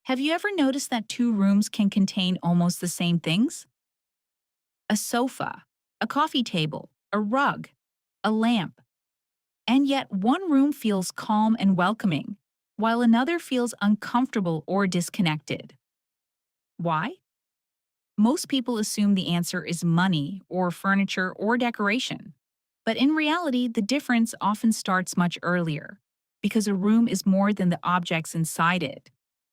Have you ever noticed that two rooms can contain almost the same things? A sofa, a coffee table, a rug, a lamp, and yet one room feels calm and welcoming, while another feels uncomfortable or disconnected. Why? Most people assume the answer is money or furniture or decoration. But in reality, the difference often starts much earlier, because a room is more than the objects inside it.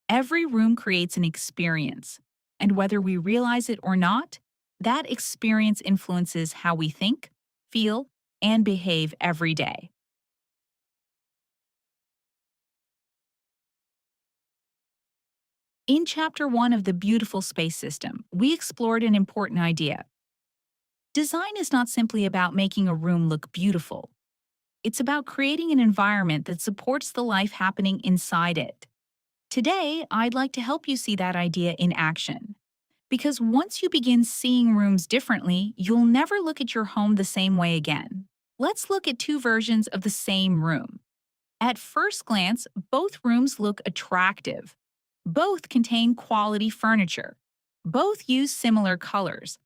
Every room creates an experience, and whether we realize it or not, that experience influences how we think, feel, and behave every day. In Chapter 1 of The Beautiful Space System, we explored an important idea. Design is not simply about making a room look beautiful. It's about creating an environment that supports the life happening inside it. Today, I'd like to help you see that idea in action. Because once you begin seeing rooms differently, you'll never look at your home the same way again. Let's look at two versions of the same room. At first glance, both rooms look attractive. Both contain quality furniture. Both use similar colors.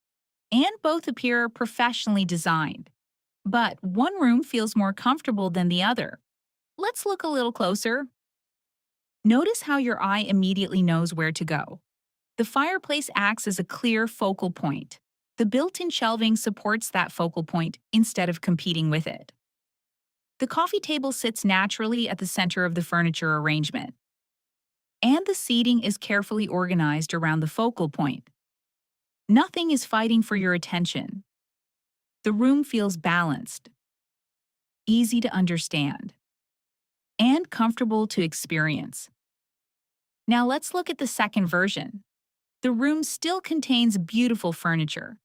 And both appear professionally designed. But one room feels more comfortable than the other. Let's look a little closer. Notice how your eye immediately knows where to go. The fireplace acts as a clear focal point. The built-in shelving supports that focal point instead of competing with it. The coffee table sits naturally at the center of the furniture arrangement. And the seating is carefully organized around the focal point. Nothing is fighting for your attention. The room feels balanced, easy to understand, and comfortable to experience. Now let's look at the second version. The room still contains beautiful furniture.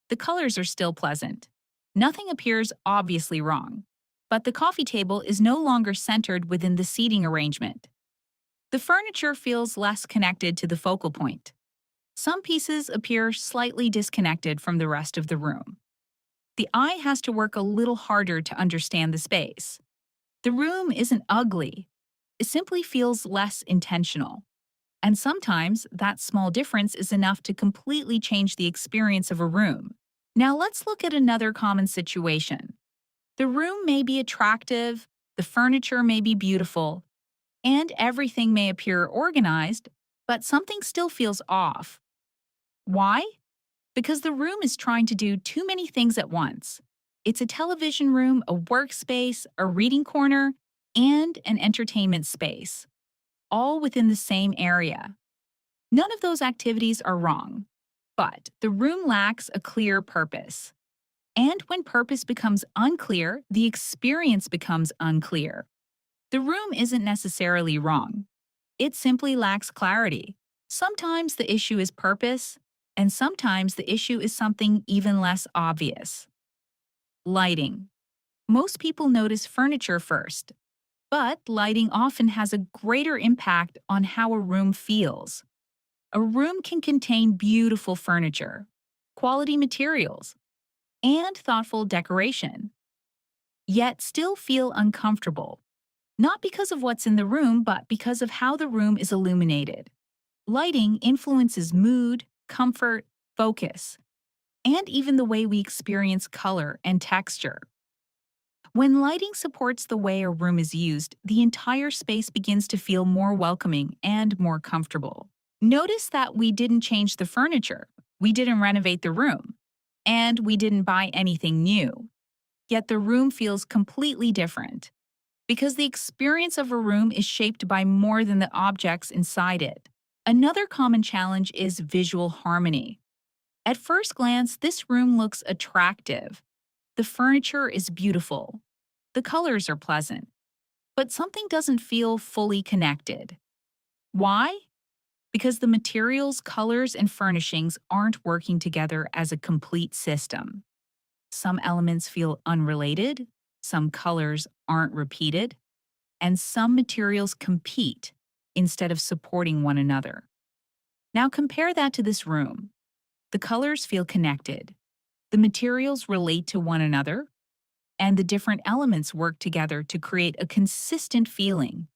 The colors are still pleasant. Nothing appears obviously wrong. But the coffee table is no longer centered within the seating arrangement. The furniture feels less connected to the focal point. Some pieces appear slightly disconnected from the rest of the room. The eye has to work a little harder to understand the space. The room isn't ugly. It simply feels less intentional. And sometimes that small difference is enough to completely change the experience of a room. Now let's look at another common situation. The room may be attractive, the furniture may be beautiful, and everything may appear organized, but something still feels off. Why? Because the room is trying to do too many things at once. It's a television room, a workspace, a reading corner, and an entertainment space, all within the same area. None of those activities are wrong, but the room lacks a clear purpose. And when purpose becomes unclear, the experience becomes unclear. The room isn't necessarily wrong. It simply lacks clarity. Sometimes the issue is purpose, and sometimes the issue is something even less obvious. Lighting. Most people notice furniture first, but lighting often has a greater impact on how a room feels. A room can contain beautiful furniture, quality materials, and thoughtful decoration, yet still feel uncomfortable, not because of what's in the room, but because of how the room is illuminated. Lighting influences mood, comfort, focus, and even the way we experience color and texture. When lighting supports the way a room is used, the entire space begins to feel more welcoming and more comfortable. Notice that we didn't change the furniture, we didn't renovate the room, and we didn't buy anything new. Yet the room feels completely different because the experience of a room is shaped by more than the objects inside it. Another common challenge is visual harmony. At first glance, this room looks attractive. The furniture is beautiful. The colors are pleasant. But something doesn't feel fully connected. Why? Because the materials, colors, and furnishings aren't working together as a complete system. Some elements feel unrelated, some colors aren't repeated, and some materials compete instead of supporting one another. Now compare that to this room. The colors feel connected, the materials relate to one another, and the different elements work together to create a consistent feeling.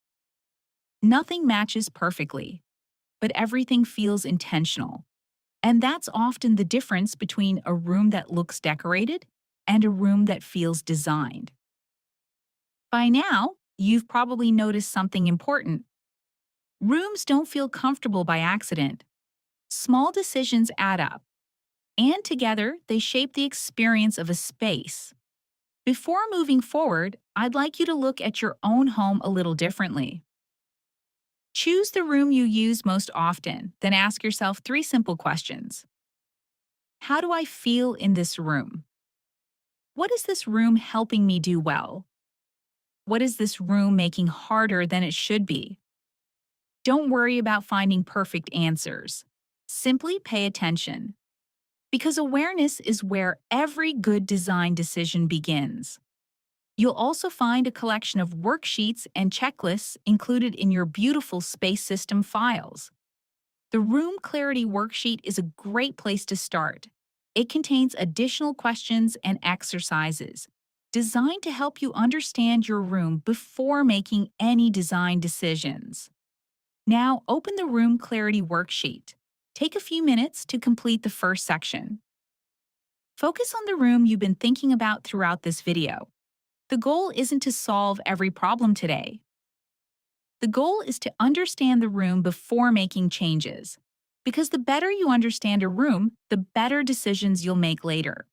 Nothing matches perfectly, but everything feels intentional. And that's often the difference between a room that looks decorated and a room that feels designed. By now, you've probably noticed something important. Rooms don't feel comfortable by accident. Small decisions add up, and together they shape the experience of a space. Before moving forward, I'd like you to look at your own home a little differently. Choose the room you use most often, then ask yourself three simple questions. How do I feel in this room? What is this room helping me do well? What is this room making harder than it should be? Don't worry about finding perfect answers. Simply pay attention, because awareness is where every good design decision begins. You'll also find a collection of worksheets and checklists included in your beautiful space system files. The Room Clarity Worksheet is a great place to start. It contains additional questions and exercises designed to help you understand your room before making any design decisions. Now, open the Room Clarity Worksheet. Take a few minutes to complete the first section. Focus on the room you've been thinking about throughout this video. The goal isn't to solve every problem today. The goal is to understand the room before making changes, because the better you understand a room, the better decisions you'll make later.